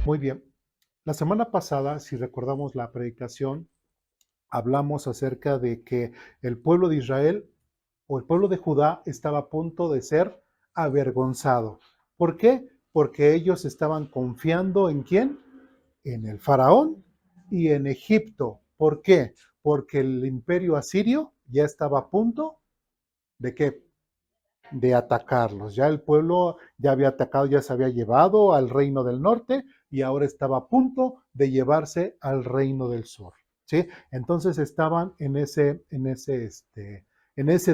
Muy bien. La semana pasada, si recordamos la predicación, hablamos acerca de que el pueblo de Israel o el pueblo de Judá estaba a punto de ser avergonzado. ¿Por qué? Porque ellos estaban confiando ¿en quién? En el faraón y en Egipto. ¿Por qué? Porque el imperio asirio ya estaba a punto de ¿qué? De atacarlos. Ya el pueblo ya había atacado, ya se había llevado al reino del norte y ahora estaba a punto de llevarse al reino del sur. ¿Sí? Entonces estaban en ese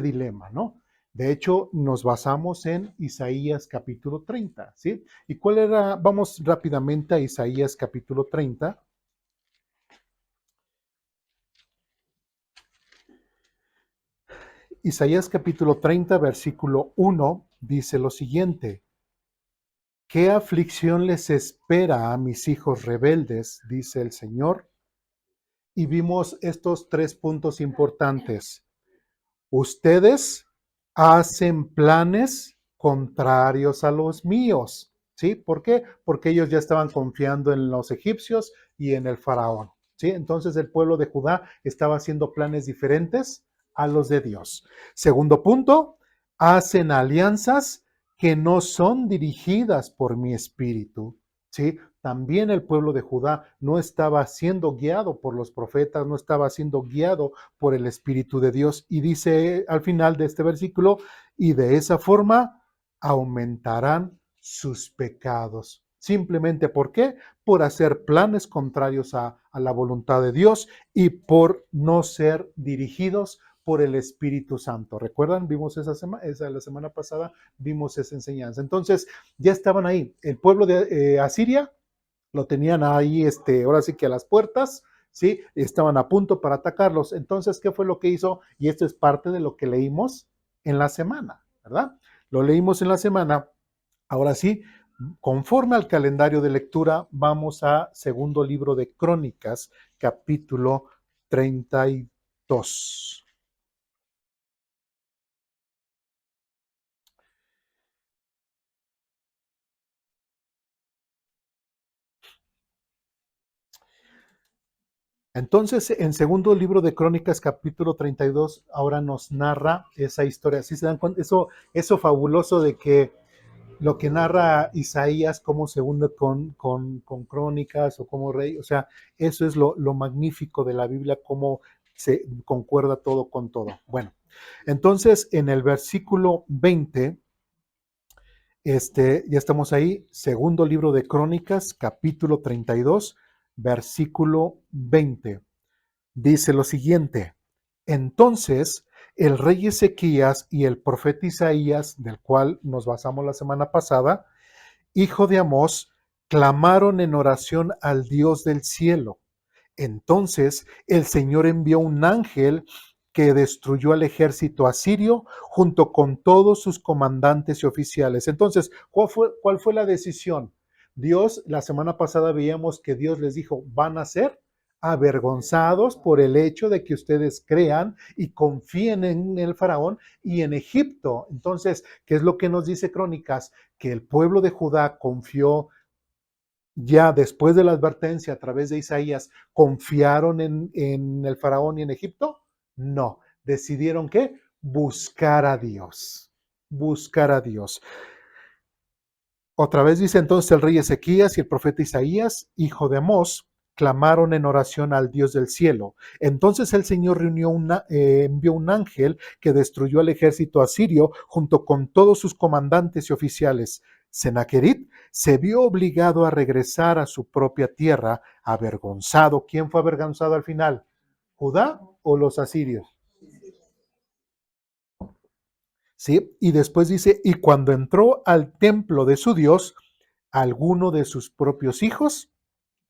dilema, ¿no? De hecho, nos basamos en Isaías capítulo 30, ¿sí? ¿Y cuál era? Vamos rápidamente a Isaías capítulo 30. Isaías capítulo 30, versículo 1, dice lo siguiente: ¿Qué aflicción les espera a mis hijos rebeldes? Dice el Señor. Y vimos estos tres puntos importantes. Ustedes hacen planes contrarios a los míos. ¿Sí? ¿Por qué? Porque ellos ya estaban confiando en los egipcios y en el faraón. ¿Sí? Entonces el pueblo de Judá estaba haciendo planes diferentes a los de Dios. Segundo punto, hacen alianzas que no son dirigidas por mi espíritu. ¿Sí? También el pueblo de Judá no estaba siendo guiado por los profetas, no estaba siendo guiado por el Espíritu de Dios. Y dice al final de este versículo, y de esa forma aumentarán sus pecados. Simplemente, ¿por qué? Por hacer planes contrarios a la voluntad de Dios y por no ser dirigidos por el Espíritu Santo. ¿Recuerdan? Vimos la semana pasada, vimos esa enseñanza. Entonces, ya estaban ahí. El pueblo de Asiria lo tenían ahí, ahora sí que a las puertas, ¿sí? Estaban a punto para atacarlos. Entonces, ¿qué fue lo que hizo? Y esto es parte de lo que leímos en la semana, ¿verdad? Lo leímos en la semana. Ahora sí, conforme al calendario de lectura, vamos a segundo libro de Crónicas, capítulo 32. Entonces, en segundo libro de Crónicas, capítulo 32, ahora nos narra esa historia. ¿Sí se dan cuenta? Eso fabuloso de que lo que narra Isaías, cómo se une con Crónicas o como rey, o sea, eso es lo magnífico de la Biblia, cómo se concuerda todo con todo. Bueno, entonces en el versículo 20, ya estamos ahí, segundo libro de Crónicas, capítulo 32, versículo 20. Dice lo siguiente: entonces el rey Ezequías y el profeta Isaías, del cual nos basamos la semana pasada, hijo de Amós, clamaron en oración al Dios del cielo. Entonces el Señor envió un ángel que destruyó al ejército asirio junto con todos sus comandantes y oficiales. Entonces, ¿cuál fue la decisión? Dios, la semana pasada veíamos que Dios les dijo, van a ser avergonzados por el hecho de que ustedes crean y confíen en el faraón y en Egipto. Entonces, ¿qué es lo que nos dice Crónicas? Que el pueblo de Judá confió ya después de la advertencia a través de Isaías, ¿confiaron en el faraón y en Egipto? No, decidieron ¿qué? Buscar a Dios, buscar a Dios. Otra vez dice entonces el rey Ezequías y el profeta Isaías, hijo de Amós, clamaron en oración al Dios del cielo. Entonces el Señor envió un ángel que destruyó al ejército asirio junto con todos sus comandantes y oficiales. Sennacherib se vio obligado a regresar a su propia tierra, avergonzado. ¿Quién fue avergonzado al final? ¿Judá o los asirios? ¿Sí? Y después dice, y cuando entró al templo de su Dios, alguno de sus propios hijos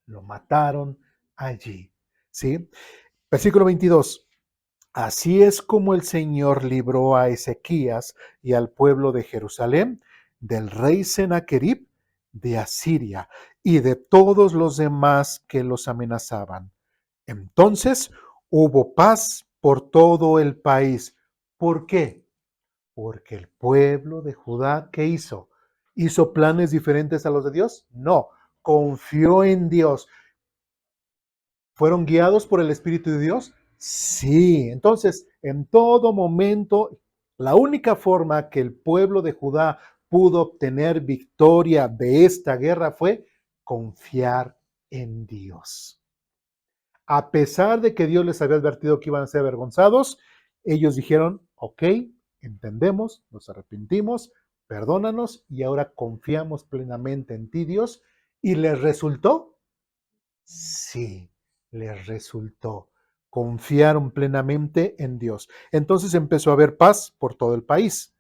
lo mataron allí. ¿Sí? Versículo 22. Así es como el Señor libró a Ezequías y al pueblo de Jerusalén del rey Sennacherib de Asiria y de todos los demás que los amenazaban. Entonces hubo paz por todo el país. ¿Por qué? Porque el pueblo de Judá, ¿qué hizo? ¿Hizo planes diferentes a los de Dios? No, confió en Dios. ¿Fueron guiados por el Espíritu de Dios? Sí. Entonces, en todo momento, la única forma que el pueblo de Judá pudo obtener victoria de esta guerra fue confiar en Dios. A pesar de que Dios les había advertido que iban a ser avergonzados, ellos dijeron, ok, entendemos, nos arrepentimos, perdónanos y ahora confiamos plenamente en ti, Dios. ¿Y les resultó? Sí, les resultó. Confiaron plenamente en Dios. Entonces empezó a haber paz por todo el país.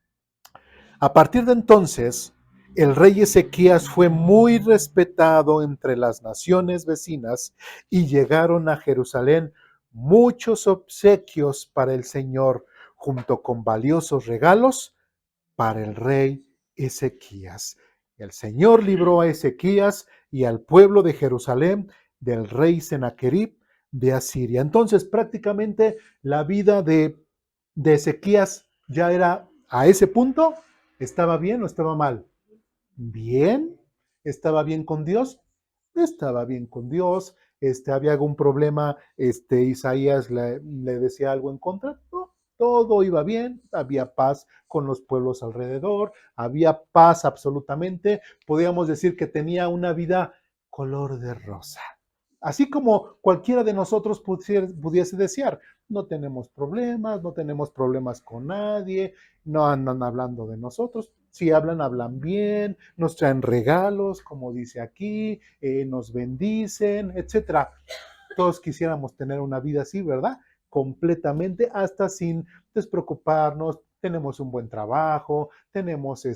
A partir de entonces, el rey Ezequías fue muy respetado entre las naciones vecinas y llegaron a Jerusalén muchos obsequios para el Señor, junto con valiosos regalos para el rey Ezequías. El Señor libró a Ezequías y al pueblo de Jerusalén del rey Sennacherib de Asiria. Entonces, prácticamente la vida de Ezequías ya era a ese punto. ¿Estaba bien o estaba mal? Bien. ¿Estaba bien con Dios? Estaba bien con Dios. ¿Había algún problema? Isaías le decía algo en contra. No, todo iba bien. Había paz con los pueblos alrededor. Había paz absolutamente. Podríamos decir que tenía una vida color de rosa. Así como cualquiera de nosotros pudiese desear. No tenemos problemas, no tenemos problemas con nadie, no andan hablando de nosotros. Si hablan, hablan bien, nos traen regalos, como dice aquí, nos bendicen, etcétera. Todos quisiéramos tener una vida así, ¿verdad? Completamente, hasta sin despreocuparnos. Tenemos un buen trabajo, tenemos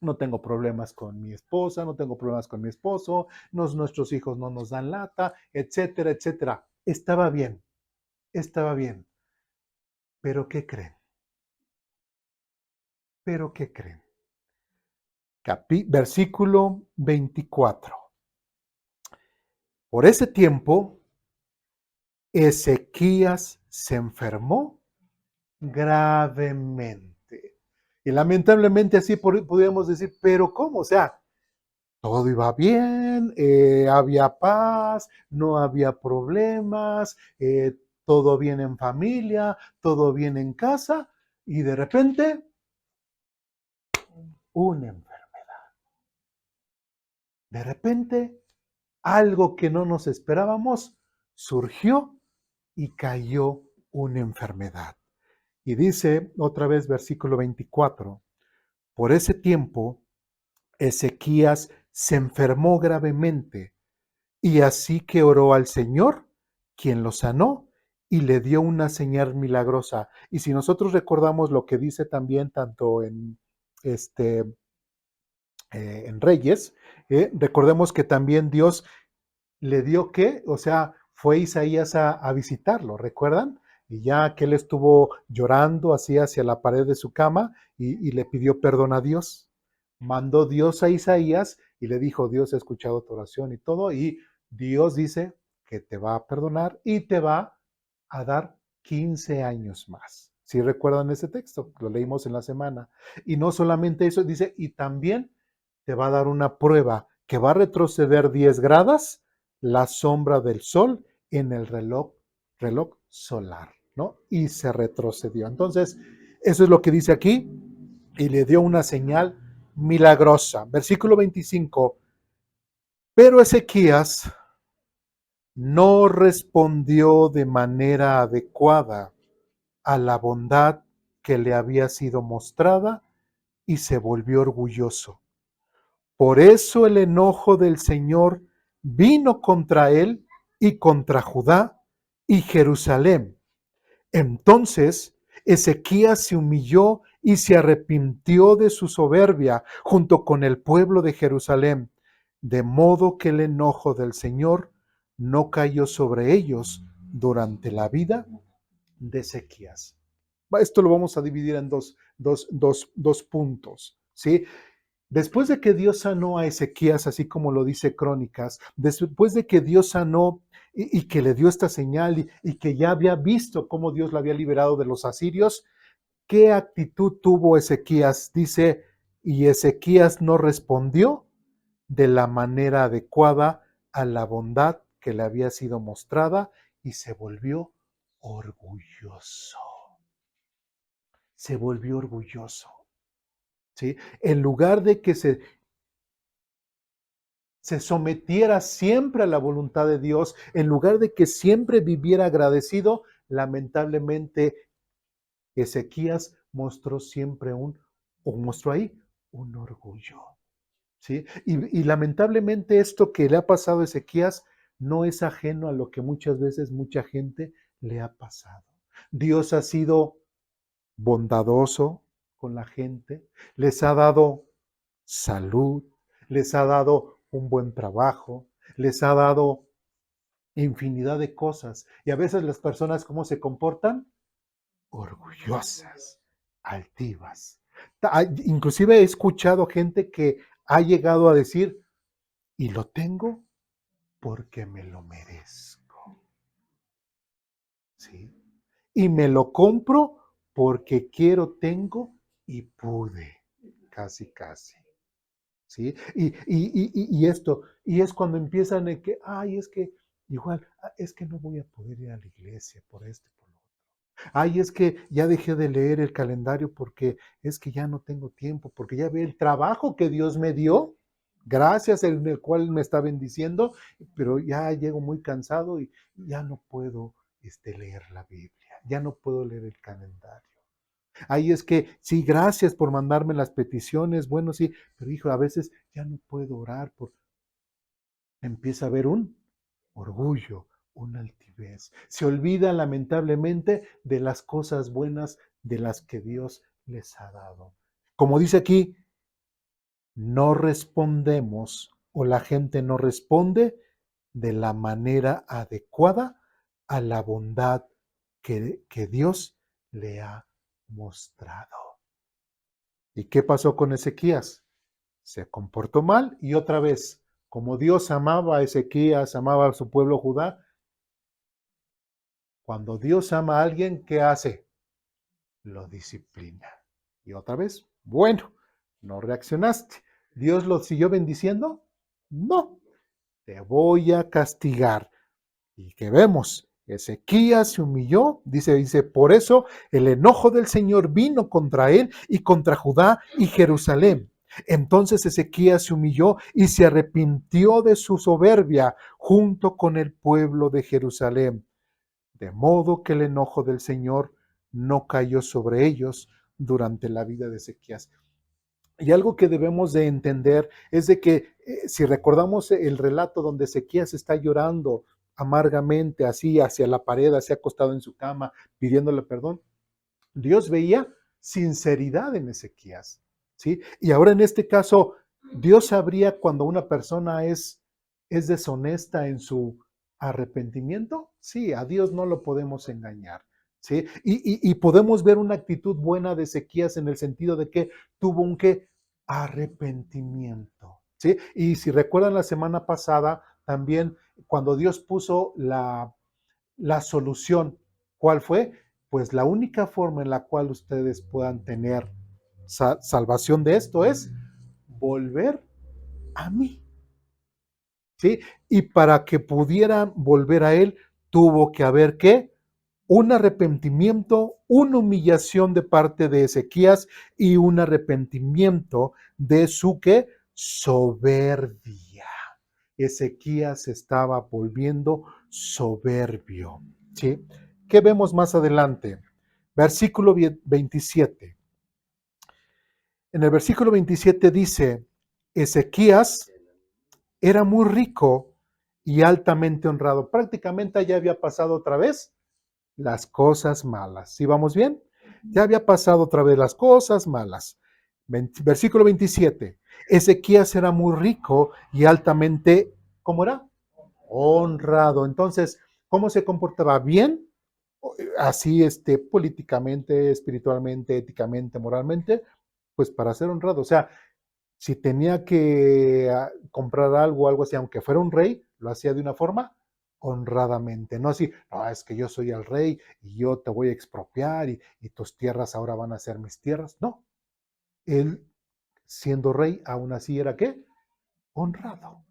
no tengo problemas con mi esposa, no tengo problemas con mi esposo, nuestros hijos no nos dan lata, etcétera, etcétera. Estaba bien, estaba bien. Pero ¿qué creen? Pero ¿qué creen? Versículo 24. Por ese tiempo, Ezequías se enfermó gravemente. Y lamentablemente así podríamos decir, pero ¿cómo? O sea, todo iba bien, había paz, no había problemas, todo bien en familia, todo bien en casa, y de repente, una enfermedad. De repente, algo que no nos esperábamos surgió y cayó una enfermedad. Y dice otra vez versículo 24, por ese tiempo Ezequías se enfermó gravemente y así que oró al Señor, quien lo sanó y le dio una señal milagrosa. Y si nosotros recordamos lo que dice también tanto en Reyes, recordemos que también Dios le dio que, o sea, fue Isaías a visitarlo, ¿recuerdan? Y ya que él estuvo llorando así hacia la pared de su cama y le pidió perdón a Dios. Mandó Dios a Isaías y le dijo, Dios ha escuchado tu oración y todo, y Dios dice que te va a perdonar y te va a dar 15 años más. ¿Sí recuerdan ese texto? Lo leímos en la semana. Y no solamente eso, dice, y también te va a dar una prueba que va a retroceder 10 grados la sombra del sol en el reloj solar, ¿no? Y se retrocedió. Entonces, eso es lo que dice aquí, y le dio una señal milagrosa. Versículo 25. Pero Ezequías no respondió de manera adecuada a la bondad que le había sido mostrada y se volvió orgulloso. Por eso el enojo del Señor vino contra él y contra Judá y Jerusalén. Entonces Ezequías se humilló y se arrepintió de su soberbia junto con el pueblo de Jerusalén, de modo que el enojo del Señor no cayó sobre ellos durante la vida de Ezequías. Esto lo vamos a dividir en dos puntos, ¿sí? Después de que Dios sanó a Ezequías, así como lo dice Crónicas, después de que Dios sanó y que le dio esta señal y que ya había visto cómo Dios la había liberado de los asirios, ¿qué actitud tuvo Ezequías? Dice, y Ezequías no respondió de la manera adecuada a la bondad que le había sido mostrada y se volvió orgulloso. Se volvió orgulloso. ¿Sí? En lugar de que se sometiera siempre a la voluntad de Dios, en lugar de que siempre viviera agradecido, lamentablemente Ezequías mostró siempre mostró ahí un orgullo. ¿Sí? Y lamentablemente esto que le ha pasado a Ezequías no es ajeno a lo que muchas veces mucha gente le ha pasado. Dios ha sido bondadoso con la gente, les ha dado salud, les ha dado un buen trabajo, les ha dado infinidad de cosas. Y a veces las personas, ¿cómo se comportan? Orgullosas, altivas. Inclusive he escuchado gente que ha llegado a decir, y lo tengo porque me lo merezco. ¿Sí? Y me lo compro porque quiero, tengo y pude. Casi, casi. ¿Sí? Y esto, y es cuando empiezan en que, ay, es que igual, es que no voy a poder ir a la iglesia por esto, por lo otro. Ay, es que ya dejé de leer el calendario porque es que ya no tengo tiempo, porque ya ve el trabajo que Dios me dio, gracias en el cual me está bendiciendo, pero ya llego muy cansado y ya no puedo leer la Biblia, ya no puedo leer el calendario. Ahí es que, sí, gracias por mandarme las peticiones, bueno, sí, pero hijo, a veces ya no puedo orar, empieza a haber un orgullo, una altivez. Se olvida lamentablemente de las cosas buenas de las que Dios les ha dado. Como dice aquí, no respondemos o la gente no responde de la manera adecuada a la bondad que Dios le ha mostrado. ¿Y qué pasó con Ezequías? Se comportó mal y otra vez, como Dios amaba a Ezequías, amaba a su pueblo Judá, cuando Dios ama a alguien, ¿qué hace? Lo disciplina. Y otra vez, bueno, no reaccionaste. ¿Dios lo siguió bendiciendo? No, te voy a castigar. Y que vemos, Ezequías se humilló, dice, por eso el enojo del Señor vino contra él y contra Judá y Jerusalén. Entonces Ezequías se humilló y se arrepintió de su soberbia junto con el pueblo de Jerusalén, de modo que el enojo del Señor no cayó sobre ellos durante la vida de Ezequías. Y algo que debemos de entender es de que si recordamos el relato donde Ezequías está llorando amargamente, así hacia la pared, así acostado en su cama, pidiéndole perdón, Dios veía sinceridad en Ezequías, ¿sí? Y ahora en este caso, Dios sabría cuando una persona es deshonesta en su arrepentimiento. Sí, a Dios no lo podemos engañar, ¿sí? Y podemos ver una actitud buena de Ezequías en el sentido de que tuvo un qué arrepentimiento, ¿sí? Y si recuerdan la semana pasada, también cuando Dios puso la solución, ¿cuál fue? Pues la única forma en la cual ustedes puedan tener salvación de esto es volver a mí, ¿sí? Y para que pudieran volver a Él, tuvo que haber ¿qué? Un arrepentimiento, una humillación de parte de Ezequías y un arrepentimiento de su ¿qué? Soberbia. Ezequías estaba volviendo soberbio, ¿sí? ¿Qué vemos más adelante? Versículo 27. En el versículo 27 dice, Ezequías era muy rico y altamente honrado. Prácticamente ya había pasado otra vez las cosas malas. ¿Sí vamos bien? Ya había pasado otra vez las cosas malas. Versículo 27. Ezequías era muy rico y altamente, ¿cómo era? Honrado. Entonces, ¿cómo se comportaba? ¿Bien? Así, políticamente, espiritualmente, éticamente, moralmente, pues para ser honrado. O sea, si tenía que comprar algo, algo así, aunque fuera un rey, lo hacía de una forma honradamente, no así, no, es que yo soy el rey y yo te voy a expropiar y tus tierras ahora van a ser mis tierras. No, él siendo rey, aún así era ¿qué? honrado.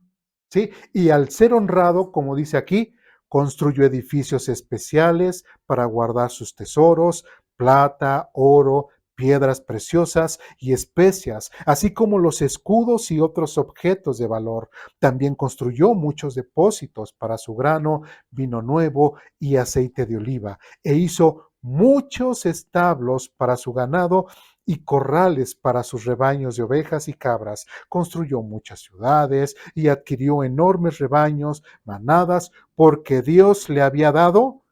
¿Sí? Y al ser honrado, como dice aquí, construyó edificios especiales para guardar sus tesoros, plata, oro, piedras preciosas y especias, así como los escudos y otros objetos de valor. También construyó muchos depósitos para su grano, vino nuevo y aceite de oliva, e hizo muchos establos para su ganado y corrales para sus rebaños de ovejas y cabras. Construyó muchas ciudades y adquirió enormes rebaños, manadas, porque Dios le había dado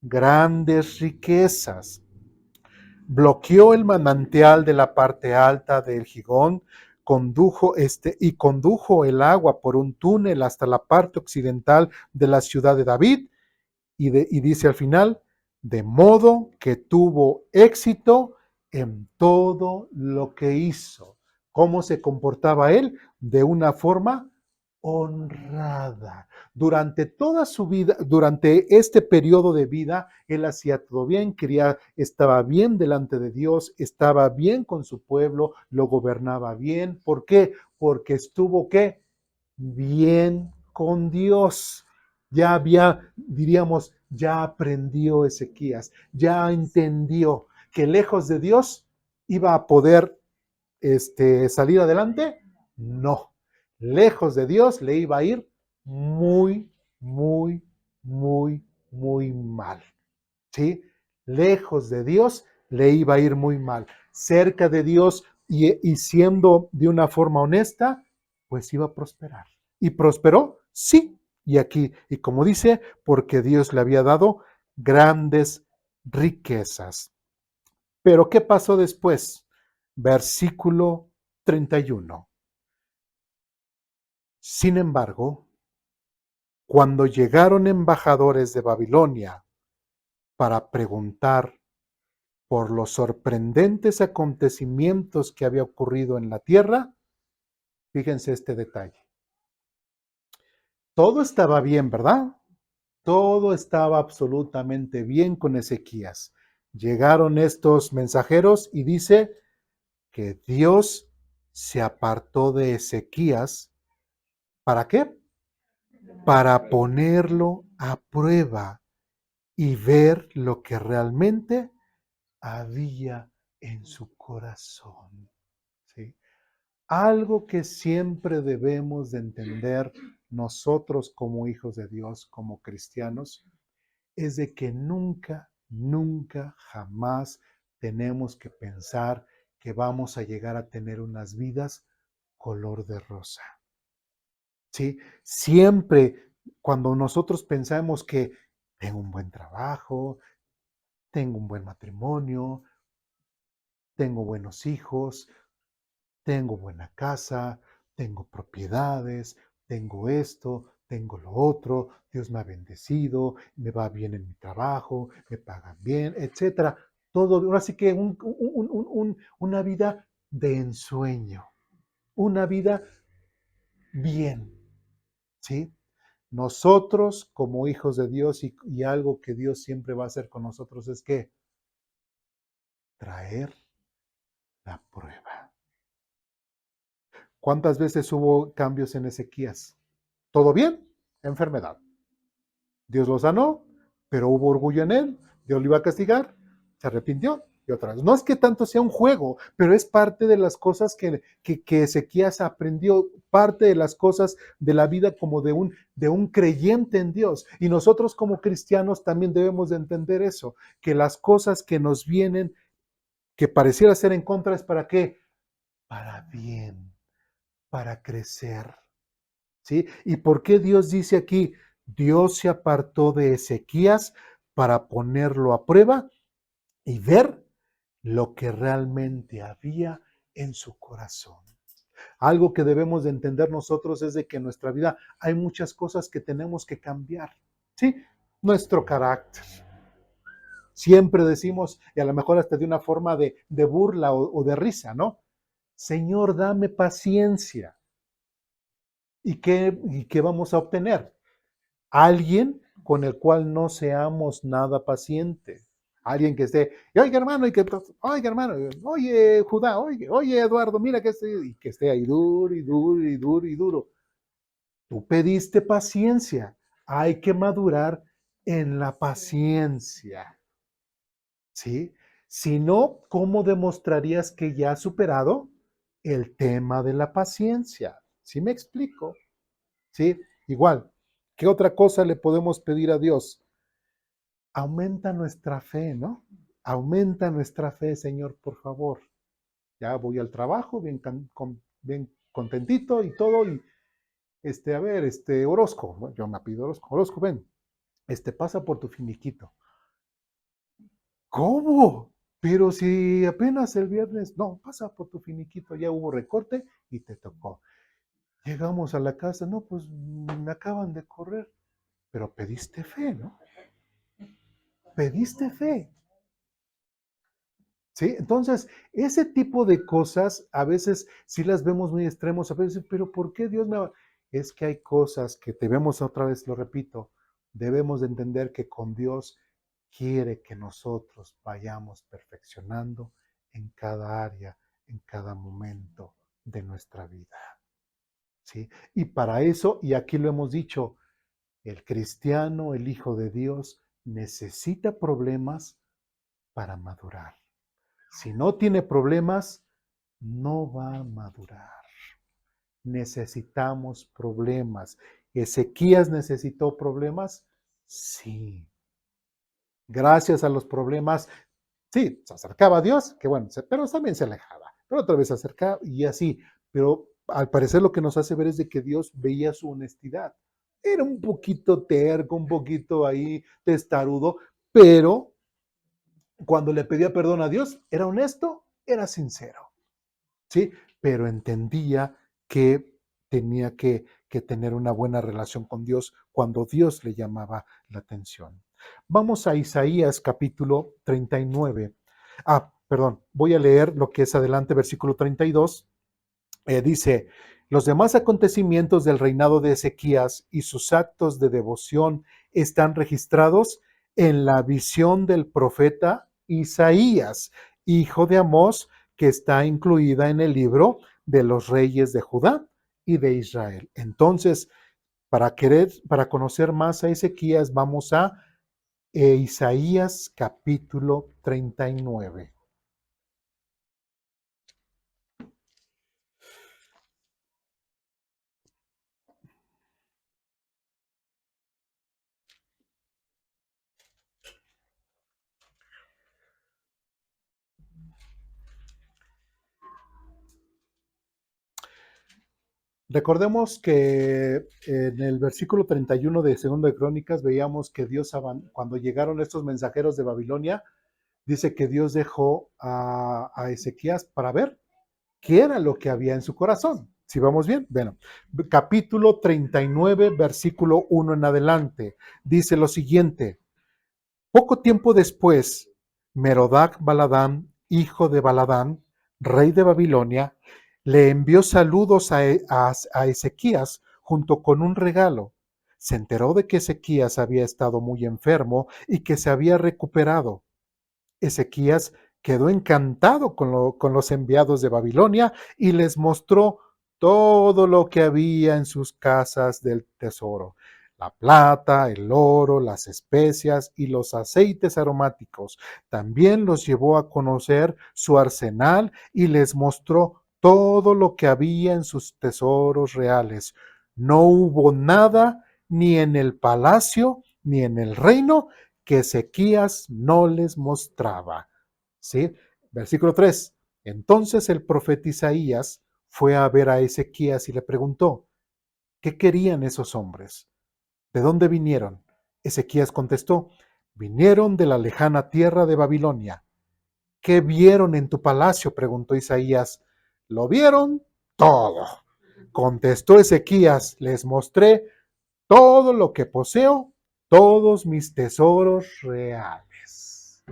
grandes riquezas. Bloqueó el manantial de la parte alta del Gigón, condujo el agua por un túnel hasta la parte occidental de la ciudad de David, y dice al final, de modo que tuvo éxito en todo lo que hizo. ¿Cómo se comportaba él? De una forma honrada. Durante toda su vida, durante este periodo de vida, él hacía todo bien, estaba bien delante de Dios, estaba bien con su pueblo, lo gobernaba bien. ¿Por qué? Porque estuvo, ¿qué? Bien con Dios. Ya había, diríamos, ya aprendió Ezequías, ya entendió que lejos de Dios iba a poder salir adelante. No, lejos de Dios le iba a ir muy, muy, muy, muy mal. ¿Sí? Lejos de Dios le iba a ir muy mal. Cerca de Dios y siendo de una forma honesta, pues iba a prosperar. ¿Y prosperó? Sí. Y aquí, y como dice, porque Dios le había dado grandes riquezas. Pero ¿qué pasó después? Versículo 31. Sin embargo, cuando llegaron embajadores de Babilonia para preguntar por los sorprendentes acontecimientos que había ocurrido en la tierra, fíjense este detalle. Todo estaba bien, ¿verdad? Todo estaba absolutamente bien con Ezequías. Llegaron estos mensajeros y dice que Dios se apartó de Ezequías. ¿Para qué? Para ponerlo a prueba y ver lo que realmente había en su corazón. ¿Sí? Algo que siempre debemos de entender nosotros como hijos de Dios, como cristianos, es de que nunca, nunca, jamás tenemos que pensar que vamos a llegar a tener unas vidas color de rosa. ¿Sí? Siempre cuando nosotros pensamos que tengo un buen trabajo, tengo un buen matrimonio, tengo buenos hijos, tengo buena casa, tengo propiedades, tengo esto, tengo lo otro, Dios me ha bendecido, me va bien en mi trabajo, me pagan bien, etcétera. Todo, ahora sí que una vida de ensueño, una vida bien, ¿sí? Nosotros como hijos de Dios y algo que Dios siempre va a hacer con nosotros es que traer la prueba. ¿Cuántas veces hubo cambios en Ezequías? ¿Todo bien? Enfermedad. Dios lo sanó, pero hubo orgullo en él. Dios lo iba a castigar, se arrepintió y otra vez. No es que tanto sea un juego, pero es parte de las cosas que Ezequías aprendió, parte de las cosas de la vida como de un creyente en Dios. Y nosotros como cristianos también debemos de entender eso, que las cosas que nos vienen, que pareciera ser en contra, es para qué? Para bien, para crecer. ¿Sí? ¿Y por qué Dios dice aquí, Dios se apartó de Ezequías para ponerlo a prueba y ver lo que realmente había en su corazón? Algo que debemos de entender nosotros es de que en nuestra vida hay muchas cosas que tenemos que cambiar, ¿sí? Nuestro carácter. Siempre decimos, y a lo mejor hasta de una forma de burla o de risa, ¿no? Señor, dame paciencia. ¿Y qué vamos a obtener? Alguien con el cual no seamos nada paciente. Alguien que esté, oiga hermano, oiga hermano, oye Judá, oye Eduardo, mira que y que esté ahí duro y duro y duro y duro. Tú pediste paciencia. Hay que madurar en la paciencia. ¿Sí? Si no, ¿cómo demostrarías que ya has superado el tema de la paciencia? ¿Sí me explico? ¿Sí? Igual, ¿qué otra cosa le podemos pedir a Dios? Aumenta nuestra fe, ¿no? Aumenta nuestra fe, Señor, por favor. Ya voy al trabajo, bien contentito y todo, y a ver, Orozco, bueno, yo me pido Orozco, Orozco, ven, pasa por tu finiquito. ¿Cómo? Pero si apenas el viernes, no, pasa por tu finiquito, ya hubo recorte y te tocó. Llegamos a la casa, no, pues me acaban de correr, pero pediste fe, ¿no? Pediste fe. ¿Sí? Entonces, ese tipo de cosas a veces sí las vemos muy extremos, a veces, pero ¿por qué Dios me va? Es que hay cosas que debemos, otra vez lo repito, debemos de entender que con Dios quiere que nosotros vayamos perfeccionando en cada área, en cada momento de nuestra vida. ¿Sí? Y para eso, y aquí lo hemos dicho, el cristiano, el Hijo de Dios, necesita problemas para madurar. Si no tiene problemas, no va a madurar. Necesitamos problemas. ¿Ezequías necesitó problemas? Sí. Gracias a los problemas, sí, se acercaba a Dios, que bueno, pero también se alejaba. Pero otra vez se acercaba y así. Pero al parecer lo que nos hace ver es de que Dios veía su honestidad. Era un poquito terco, un poquito ahí testarudo, pero cuando le pedía perdón a Dios, era honesto, era sincero. ¿Sí? Pero entendía que tenía que tener una buena relación con Dios cuando Dios le llamaba la atención. Vamos a Isaías capítulo 39. Perdón, voy a leer lo que es adelante, versículo 32. Dice, los demás acontecimientos del reinado de Ezequías y sus actos de devoción están registrados en la visión del profeta Isaías, hijo de Amós, que está incluida en el libro de los reyes de Judá y de Israel. Entonces, para conocer más a Ezequías, vamos a Isaías capítulo 39. Recordemos que en el versículo 31 de Segundo de Crónicas veíamos que Dios, cuando llegaron estos mensajeros de Babilonia, dice que Dios dejó a Ezequías para ver qué era lo que había en su corazón. Si vamos bien, bueno, capítulo 39, versículo 1 en adelante, dice lo siguiente: poco tiempo después, Merodac Baladán, hijo de Baladán, rey de Babilonia, le envió saludos a Ezequías junto con un regalo. Se enteró de que Ezequías había estado muy enfermo y que se había recuperado. Ezequías quedó encantado con los enviados de Babilonia y les mostró todo lo que había en sus casas del tesoro: la plata, el oro, las especias y los aceites aromáticos. También los llevó a conocer su arsenal y les mostró todo lo que había en sus tesoros reales. No hubo nada, ni en el palacio, ni en el reino, que Ezequías no les mostraba. ¿Sí? Versículo 3. Entonces el profeta Isaías fue a ver a Ezequías y le preguntó, ¿qué querían esos hombres? ¿De dónde vinieron? Ezequías contestó, vinieron de la lejana tierra de Babilonia. ¿Qué vieron en tu palacio? Preguntó Isaías. Lo vieron todo. Contestó Ezequías, les mostré todo lo que poseo, todos mis tesoros reales.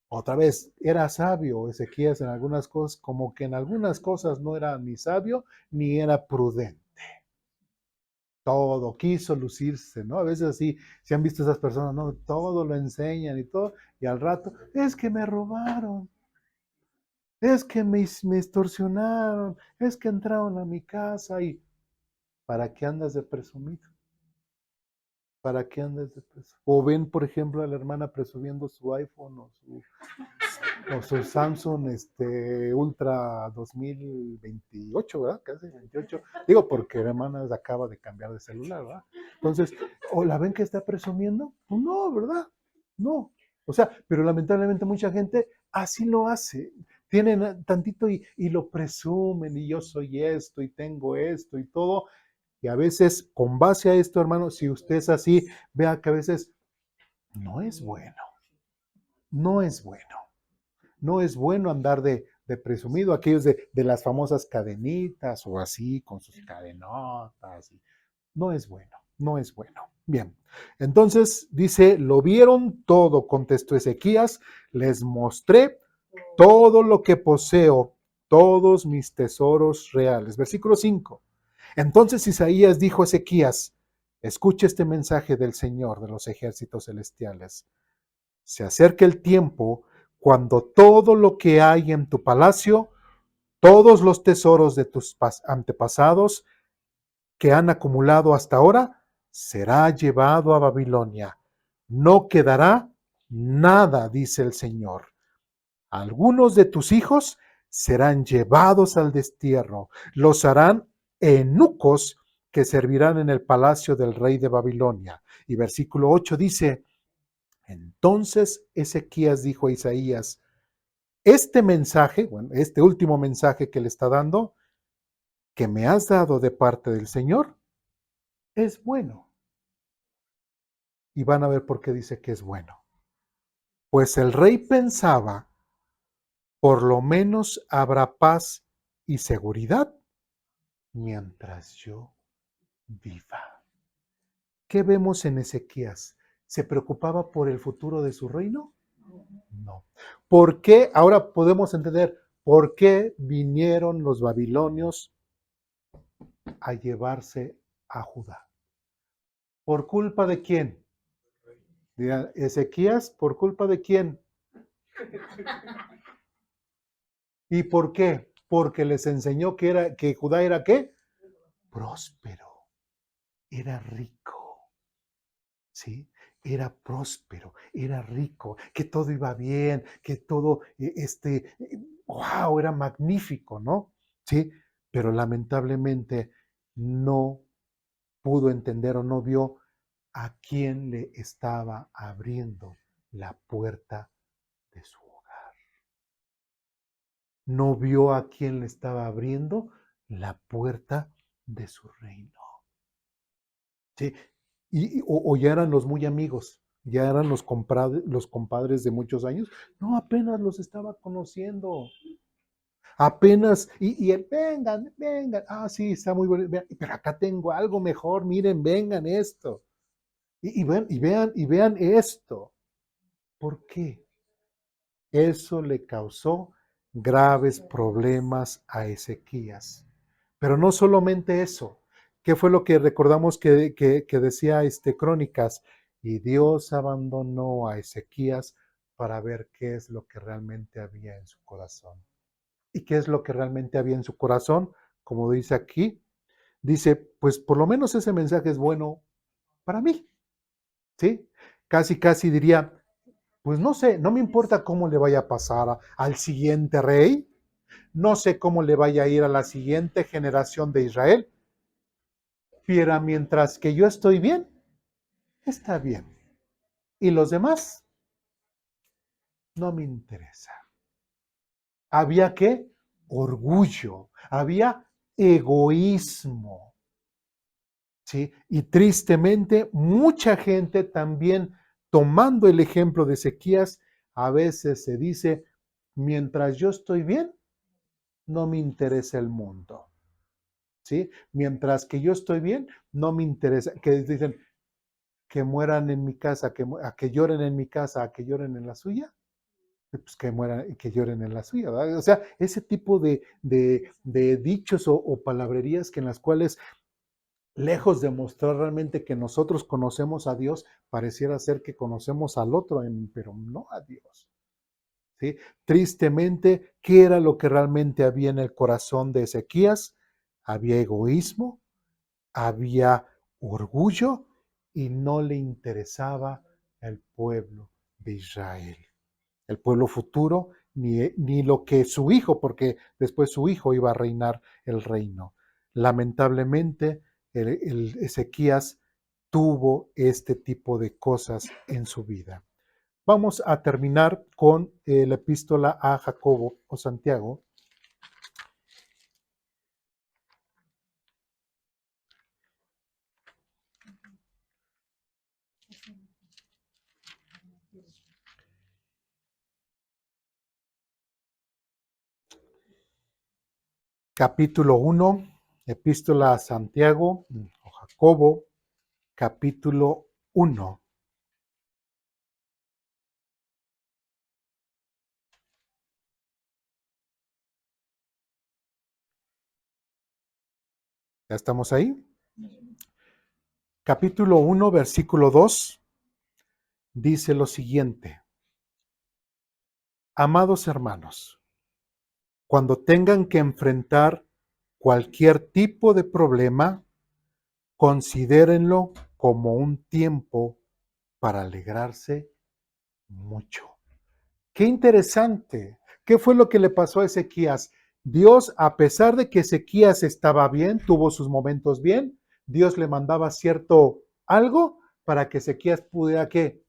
Otra vez, era sabio Ezequías en algunas cosas, como que en algunas cosas no era ni sabio ni era prudente. Todo quiso lucirse, ¿no? A veces así, se han visto esas personas, ¿no? Todo lo enseñan y todo, y al rato, es que me robaron, es que me extorsionaron, es que entraron a mi casa y ¿Para qué andas de presumido? ¿Para qué andas de presumido? O ven, por ejemplo, a la hermana presumiendo su iPhone o su Samsung Ultra 2028, ¿verdad? Casi 28. Digo, porque la hermana acaba de cambiar de celular, ¿verdad? Entonces, ¿o la ven que está presumiendo? Pues no, ¿verdad? No. O sea, pero lamentablemente mucha gente así lo hace. Tienen tantito y lo presumen y yo soy esto y tengo esto y todo. Y a veces, con base a esto, hermano, si usted es así, vea que a veces no es bueno. No es bueno. No es bueno andar de presumido, aquellos de las famosas cadenitas o así, con sus cadenotas. No es bueno, no es bueno. Bien, entonces dice, lo vieron todo, contestó Ezequías, les mostré todo lo que poseo, todos mis tesoros reales. Versículo 5. Entonces Isaías dijo a Ezequías, escucha este mensaje del Señor de los ejércitos celestiales. Se acerca el tiempo cuando todo lo que hay en tu palacio, todos los tesoros de tus antepasados que han acumulado hasta ahora, será llevado a Babilonia. No quedará nada, dice el Señor. Algunos de tus hijos serán llevados al destierro, los harán eunucos que servirán en el palacio del rey de Babilonia. Y versículo 8 dice, entonces Ezequías dijo a Isaías, este mensaje, bueno, este último mensaje que le está dando, que me has dado de parte del Señor, es bueno. Y van a ver por qué dice que es bueno. Pues el rey pensaba, por lo menos habrá paz y seguridad mientras yo viva. ¿Qué vemos en Ezequías? ¿Se preocupaba por el futuro de su reino? No. ¿Por qué? Ahora podemos entender por qué vinieron los babilonios a llevarse a Judá. ¿Por culpa de quién? Dirán, Ezequías, ¿por culpa de quién? ¿Y por qué? Porque les enseñó que Judá era ¿qué? Próspero, era rico, ¿sí? Era próspero, era rico, que todo iba bien, que todo, wow, era magnífico, ¿no? Sí, pero lamentablemente no pudo entender o no vio a quién le estaba abriendo la puerta de su hogar. No vio a quién le estaba abriendo la puerta de su reino. ¿Sí? O ya eran los muy amigos, ya eran los compadres de muchos años. No, apenas los estaba conociendo. Apenas, vengan, vengan. Ah, sí, está muy bueno. Pero acá tengo algo mejor, miren, vengan esto. Y vean esto. ¿Por qué? Eso le causó graves problemas a Ezequías. Pero no solamente eso. ¿Qué fue lo que recordamos que decía Crónicas? Y Dios abandonó a Ezequías para ver qué es lo que realmente había en su corazón. ¿Y qué es lo que realmente había en su corazón? Como dice aquí, dice, pues por lo menos ese mensaje es bueno para mí, ¿sí? Casi, casi diría, pues no sé, no me importa cómo le vaya a pasar al siguiente rey, no sé cómo le vaya a ir a la siguiente generación de Israel, pero mientras que yo estoy bien, está bien. Y los demás, no me interesa. Había qué? Orgullo, había egoísmo. ¿Sí? Y tristemente, mucha gente también, tomando el ejemplo de Ezequías, a veces se dice, mientras yo estoy bien, no me interesa el mundo. ¿Sí? Mientras que yo estoy bien, no me interesa. Que dicen que mueran en mi casa, a que lloren en mi casa, a que lloren en la suya, pues que mueran y que lloren en la suya, ¿verdad? O sea, ese tipo de dichos o palabrerías que en las cuales, lejos de mostrar realmente que nosotros conocemos a Dios, pareciera ser que conocemos al otro, pero no a Dios. ¿Sí? Tristemente, ¿qué era lo que realmente había en el corazón de Ezequías? Había egoísmo, había orgullo y no le interesaba el pueblo de Israel, el pueblo futuro, ni lo que su hijo, porque después su hijo iba a reinar el reino. Lamentablemente, el Ezequías tuvo este tipo de cosas en su vida. Vamos a terminar con la epístola a Jacobo o Santiago. Capítulo 1, epístola a Santiago o Jacobo, capítulo 1. ¿Ya estamos ahí? Capítulo 1, versículo 2, dice lo siguiente. Amados hermanos, cuando tengan que enfrentar cualquier tipo de problema, considérenlo como un tiempo para alegrarse mucho. Qué interesante. ¿Qué fue lo que le pasó a Ezequías? Dios, a pesar de que Ezequías estaba bien, tuvo sus momentos bien, Dios le mandaba cierto algo para que Ezequías pudiera que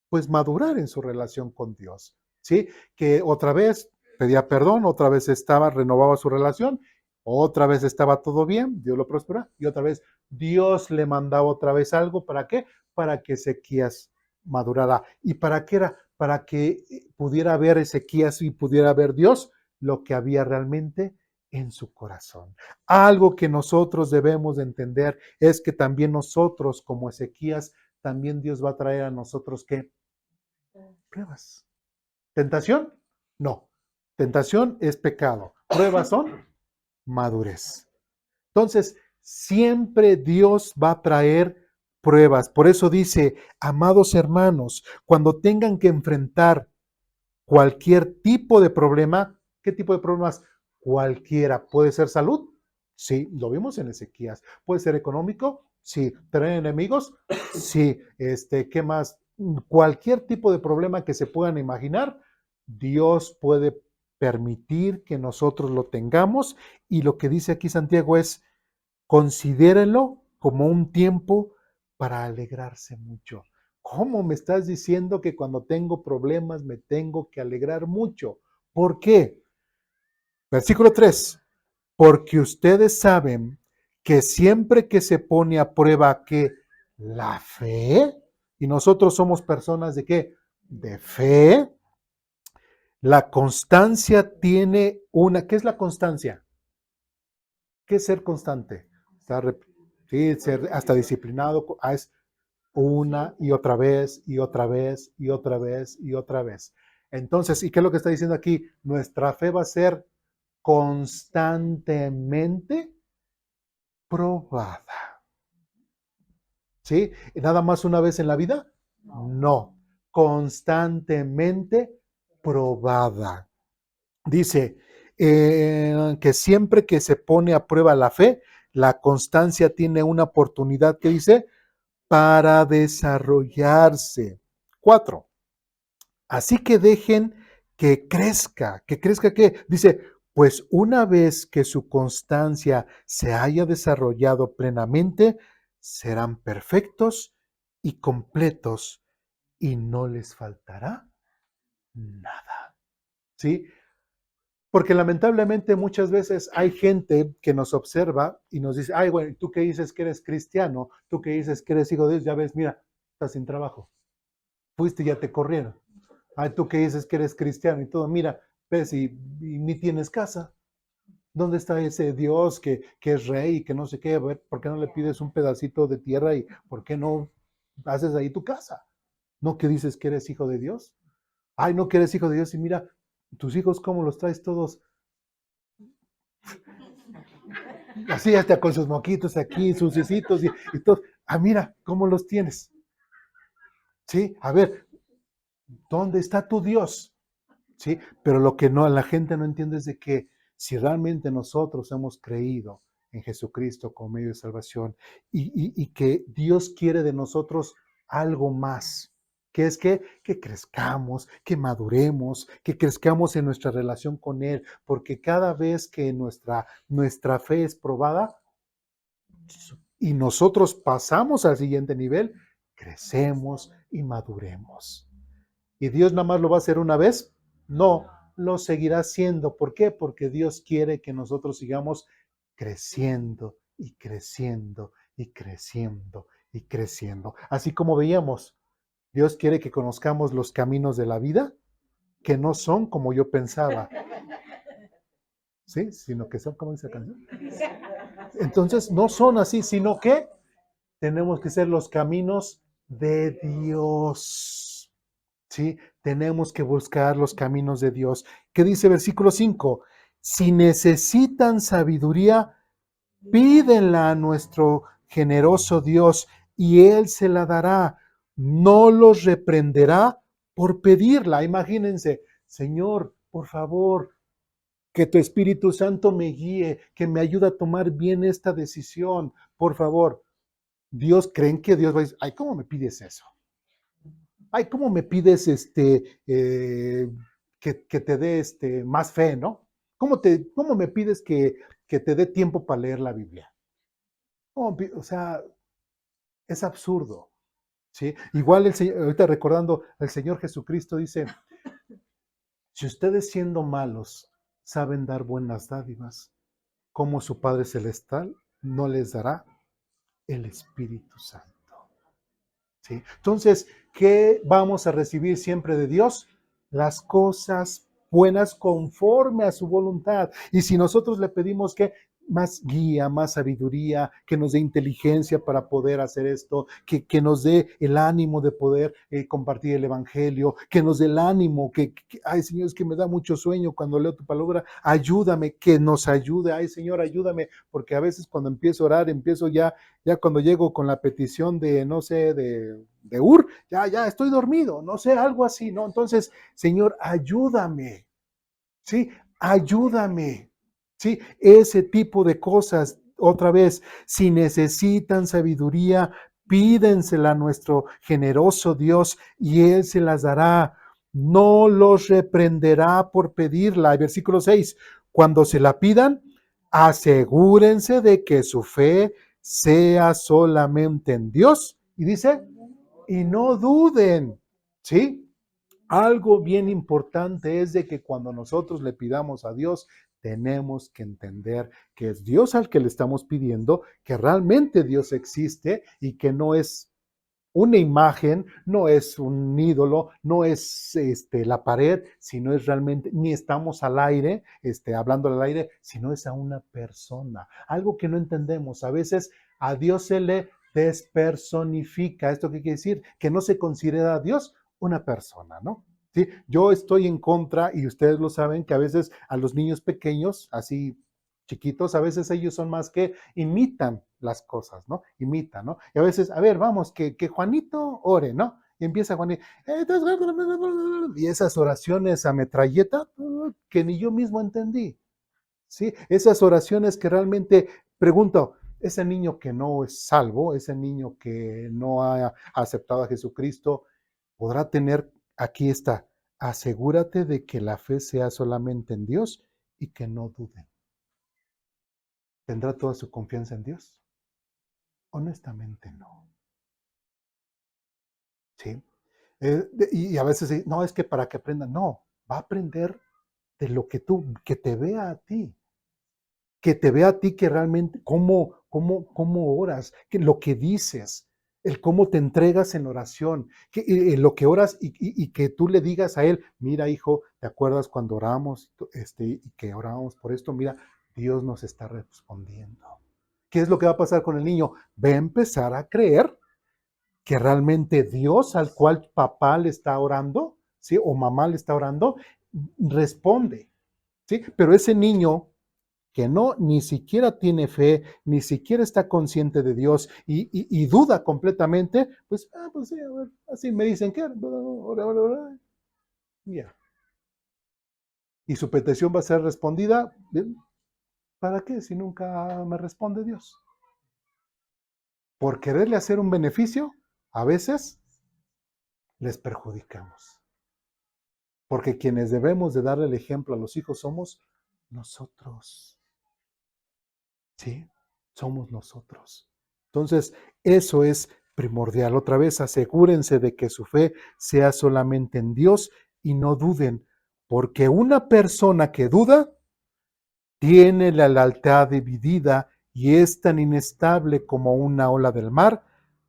pues madurar en su relación con Dios, ¿sí? Que otra vez pedía perdón, otra vez renovaba su relación, otra vez estaba todo bien, Dios lo prosperó, y otra vez Dios le mandaba otra vez algo, ¿para qué? Para que Ezequías madurara. ¿Y para qué era? Para que pudiera ver Ezequías y pudiera ver Dios lo que había realmente en su corazón. Algo que nosotros debemos de entender es que también nosotros, como Ezequías, también Dios va a traer a nosotros que pruebas. ¿Tentación? No. Tentación es pecado. Pruebas son madurez. Entonces, siempre Dios va a traer pruebas. Por eso dice, amados hermanos, cuando tengan que enfrentar cualquier tipo de problema, ¿qué tipo de problemas? Cualquiera. ¿Puede ser salud? Sí, lo vimos en Ezequías. ¿Puede ser económico? Sí. ¿Tener enemigos? Sí. ¿Qué más? Cualquier tipo de problema que se puedan imaginar, Dios puede permitir que nosotros lo tengamos. Y lo que dice aquí Santiago es, considérenlo como un tiempo para alegrarse mucho. ¿Cómo me estás diciendo que cuando tengo problemas me tengo que alegrar mucho? ¿Por qué? Versículo 3. Porque ustedes saben que siempre que se pone a prueba que la fe, y nosotros somos personas de qué? De fe. La constancia tiene una, ¿qué es la constancia? ¿Qué es ser constante? Estar, sí, ser hasta disciplinado, es una y otra vez, y otra vez, y otra vez, y otra vez. Entonces, ¿y qué es lo que está diciendo aquí? Nuestra fe va a ser constantemente probada. ¿Sí? ¿Nada más una vez en la vida? No. Constantemente probada. Dice que siempre que se pone a prueba la fe, la constancia tiene una oportunidad que dice para desarrollarse. 4. Así que dejen que crezca qué. Dice, pues una vez que su constancia se haya desarrollado plenamente, serán perfectos y completos y no les faltará nada. ¿Sí? Porque lamentablemente muchas veces hay gente que nos observa y nos dice, ay, bueno, tú que dices que eres cristiano, tú que dices que eres hijo de Dios, ya ves, mira, estás sin trabajo, fuiste y ya te corrieron. Ay, tú que dices que eres cristiano y todo, mira, ves y ni tienes casa. ¿Dónde está ese Dios que es rey y que no sé qué? A ver, ¿por qué no le pides un pedacito de tierra y por qué no haces ahí tu casa? ¿No que dices que eres hijo de Dios? Ay, no que eres hijo de Dios y mira, tus hijos cómo los traes todos así hasta con sus moquitos aquí, sus cisitos y todo. Ah, mira, ¿cómo los tienes? Sí, a ver, ¿dónde está tu Dios? Sí, pero lo que no, la gente no entiende es de que si realmente nosotros hemos creído en Jesucristo como medio de salvación y que Dios quiere de nosotros algo más, que es que crezcamos, que maduremos, que crezcamos en nuestra relación con Él, porque cada vez que nuestra fe es probada y nosotros pasamos al siguiente nivel, crecemos y maduremos. ¿Y Dios nada más lo va a hacer una vez? No, lo seguirá haciendo. ¿Por qué? Porque Dios quiere que nosotros sigamos creciendo y creciendo y creciendo y creciendo. Así como veíamos, Dios quiere que conozcamos los caminos de la vida, que no son como yo pensaba, ¿sí? Sino que son como dice la canción. Entonces, no son así, sino que tenemos que ser los caminos de Dios. ¿Sí? Tenemos que buscar los caminos de Dios. ¿Qué dice versículo 5? Si necesitan sabiduría, pídenla a nuestro generoso Dios y Él se la dará. No los reprenderá por pedirla. Imagínense, Señor, por favor, que tu Espíritu Santo me guíe, que me ayude a tomar bien esta decisión. Por favor, Dios, ¿creen que Dios va a decir, ay, ¿cómo me pides eso? Ay, ¿cómo me pides que te dé más fe, ¿no? ¿Cómo me pides que te dé tiempo para leer la Biblia? O sea, es absurdo, ¿sí? Igual ahorita recordando, el Señor Jesucristo dice, si ustedes siendo malos saben dar buenas dádivas, ¿cómo su Padre Celestial no les dará el Espíritu Santo? ¿Sí? Entonces, ¿qué vamos a recibir siempre de Dios? Las cosas buenas conforme a su voluntad. Y si nosotros le pedimos que más guía, más sabiduría, que nos dé inteligencia para poder hacer esto, que nos dé el ánimo de poder compartir el Evangelio, que nos dé el ánimo, ay Señor, es que me da mucho sueño cuando leo tu palabra, ayúdame, que nos ayude, ay Señor, ayúdame, porque a veces cuando empiezo a orar, empiezo ya cuando llego con la petición de, no sé, de ya estoy dormido, no sé, algo así, ¿no? Entonces, Señor, ayúdame, ¿sí? Ayúdame, ¿sí? Ese tipo de cosas, otra vez, si necesitan sabiduría, pídensela a nuestro generoso Dios y Él se las dará. No los reprenderá por pedirla. Versículo 6, cuando se la pidan, asegúrense de que su fe sea solamente en Dios. Y dice, y no duden, ¿sí? Algo bien importante es de que cuando nosotros le pidamos a Dios, tenemos que entender que es Dios al que le estamos pidiendo, que realmente Dios existe y que no es una imagen, no es un ídolo, no es la pared, sino es realmente, ni estamos al aire, hablando al aire, sino es a una persona. Algo que no entendemos. A veces a Dios se le despersonifica. ¿Esto qué quiere decir? Que no se considera a Dios una persona, ¿no? ¿Sí? Yo estoy en contra, y ustedes lo saben, que a veces a los niños pequeños, así chiquitos, a veces ellos son más que imitan las cosas, ¿no? Imitan, ¿no? Y a veces, a ver, vamos, que Juanito ore, ¿no? Y empieza Juanito, y esas oraciones a metralleta que ni yo mismo entendí, ¿sí? Esas oraciones que realmente, pregunto, ese niño que no es salvo, ese niño que no ha aceptado a Jesucristo, podrá tener, aquí está, asegúrate de que la fe sea solamente en Dios y que no duden. ¿Tendrá toda su confianza en Dios? Honestamente no. ¿Sí? Y a veces, no, es que para que aprenda, no, va a aprender de lo que que te vea a ti, que te vea a ti que realmente, cómo oras, que lo que dices, el cómo te entregas en oración, lo que oras y que tú le digas a él, mira hijo, ¿te acuerdas cuando oramos y que orábamos por esto? Mira, Dios nos está respondiendo. ¿Qué es lo que va a pasar con el niño? Va a empezar a creer que realmente Dios al cual papá le está orando, ¿sí? O mamá le está orando, responde, ¿sí? Pero ese niño que no ni siquiera tiene fe, ni siquiera está consciente de Dios y duda completamente, pues sí, a ver, así me dicen que, yeah. Y su petición va a ser respondida, ¿Para qué si nunca me responde Dios? Por quererle hacer un beneficio, a veces les perjudicamos. Porque quienes debemos de darle el ejemplo a los hijos somos nosotros. ¿Sí? Somos nosotros. Entonces, eso es primordial. Otra vez, asegúrense de que su fe sea solamente en Dios y no duden, porque una persona que duda tiene la lealtad dividida y es tan inestable como una ola del mar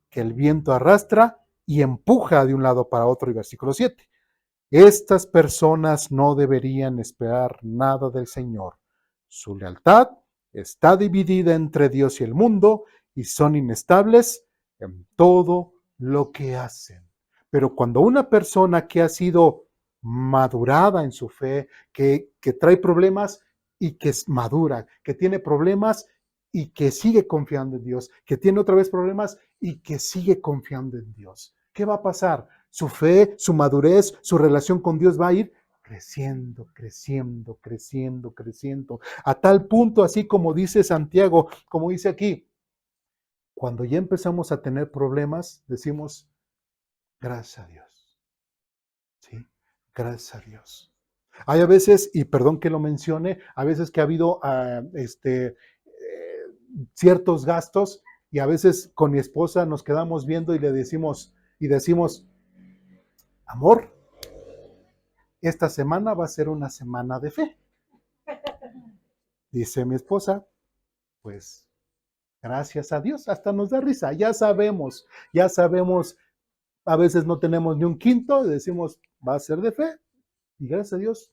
que el viento arrastra y empuja de un lado para otro. Y versículo 7. Estas personas no deberían esperar nada del Señor. Su lealtad está dividida entre Dios y el mundo y son inestables en todo lo que hacen. Pero cuando una persona que ha sido madurada en su fe, que trae problemas y que es madura, que tiene problemas y que sigue confiando en Dios, que tiene otra vez problemas y que sigue confiando en Dios, ¿qué va a pasar? Su fe, su madurez, su relación con Dios va a ir creciendo, creciendo, creciendo, creciendo, a tal punto, así como dice Santiago, como dice aquí, cuando ya empezamos a tener problemas, decimos, gracias a Dios, ¿sí? Gracias a Dios. Hay a veces, y perdón que lo mencione, a veces que ha habido ciertos gastos y a veces con mi esposa nos quedamos viendo y decimos, amor, esta semana va a ser una semana de fe. Dice mi esposa, pues gracias a Dios, hasta nos da risa, ya sabemos, a veces no tenemos ni un quinto, decimos, va a ser de fe, y gracias a Dios,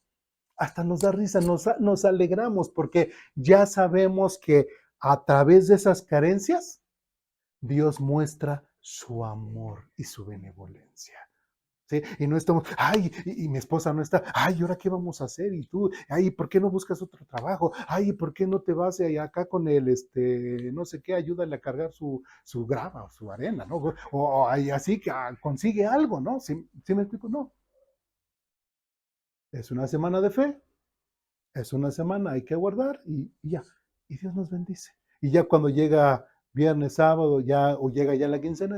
hasta nos da risa, nos alegramos, porque ya sabemos que a través de esas carencias, Dios muestra su amor y su benevolencia. ¿Sí? Y no estamos, ay, y mi esposa no está, ay, ¿y ahora qué vamos a hacer? Y tú, ay, ¿por qué no buscas otro trabajo? Ay, ¿por qué no te vas acá con el, no sé qué, ayúdale a cargar su grava o su arena, ¿no? O así que consigue algo, ¿no? ¿Sí me explico? No. Es una semana de fe, es una semana, hay que guardar y ya. Y Dios nos bendice. Y ya cuando llega viernes, sábado, ya, o llega ya la quincena,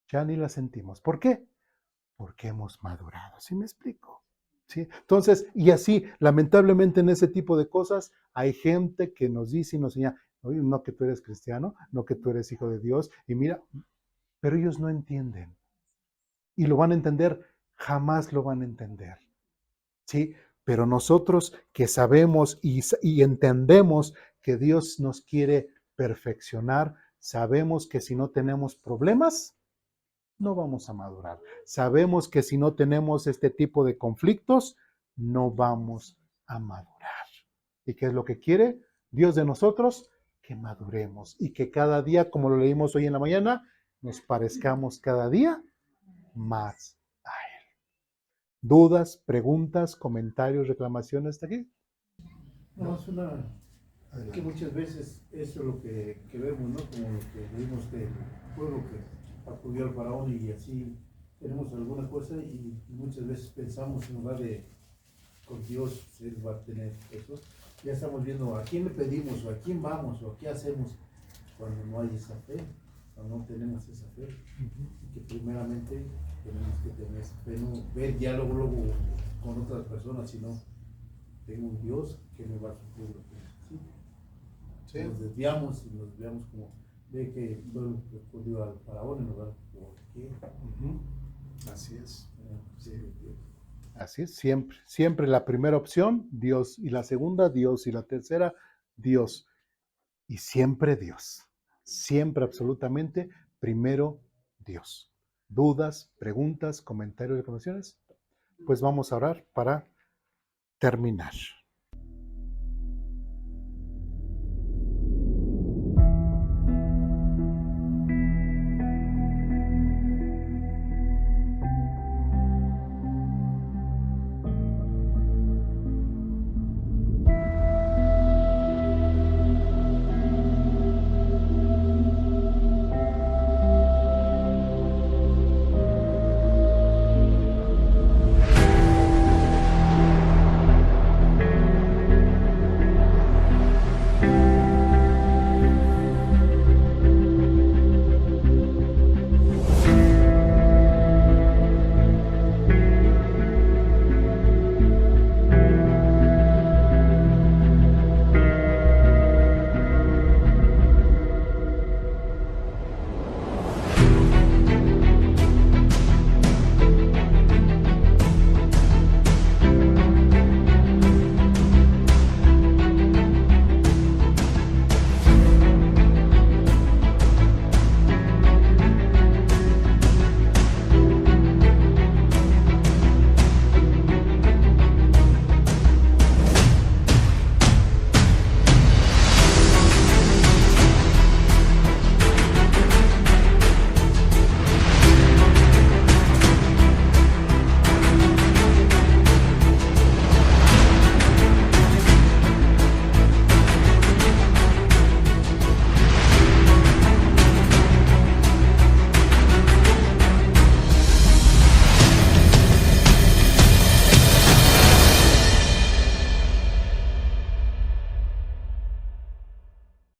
ya ni la sentimos. ¿Por qué? Porque hemos madurado, ¿sí me explico? ¿Sí? Entonces, y así, lamentablemente en ese tipo de cosas, hay gente que nos dice y nos enseña, oye, no que tú eres cristiano, no que tú eres hijo de Dios, y mira, pero ellos no entienden. Y lo van a entender, jamás lo van a entender. ¿Sí? Pero nosotros que sabemos y entendemos que Dios nos quiere perfeccionar, sabemos que si no tenemos problemas, no vamos a madurar. Sabemos que si no tenemos este tipo de conflictos, no vamos a madurar. ¿Y qué es lo que quiere Dios de nosotros? Que maduremos y que cada día, como lo leímos hoy en la mañana, nos parezcamos cada día más a Él. ¿Dudas, preguntas, comentarios, reclamaciones hasta aquí? No, es una que muchas veces eso es lo que vemos, ¿no? Como lo que vimos del pueblo que acudió al faraón y así tenemos alguna cosa y muchas veces pensamos en lugar de con Dios Él va a tener eso. Ya estamos viendo a quién le pedimos o a quién vamos o a qué hacemos cuando no hay esa fe, cuando no tenemos esa fe. Y que primeramente tenemos que tener esa fe, no ver ya luego con otras personas, sino tengo un Dios que me va a suplir lo que necesito. Sí. Nos desviamos y nos desviamos como ve que bueno, respondió al faraón en lugar por qué. Así es. Sí. Así es, siempre, siempre la primera opción, Dios, y la segunda, Dios, y la tercera, Dios, y siempre absolutamente, primero Dios. ¿Dudas, preguntas, comentarios, reclamaciones? Pues vamos a orar para terminar.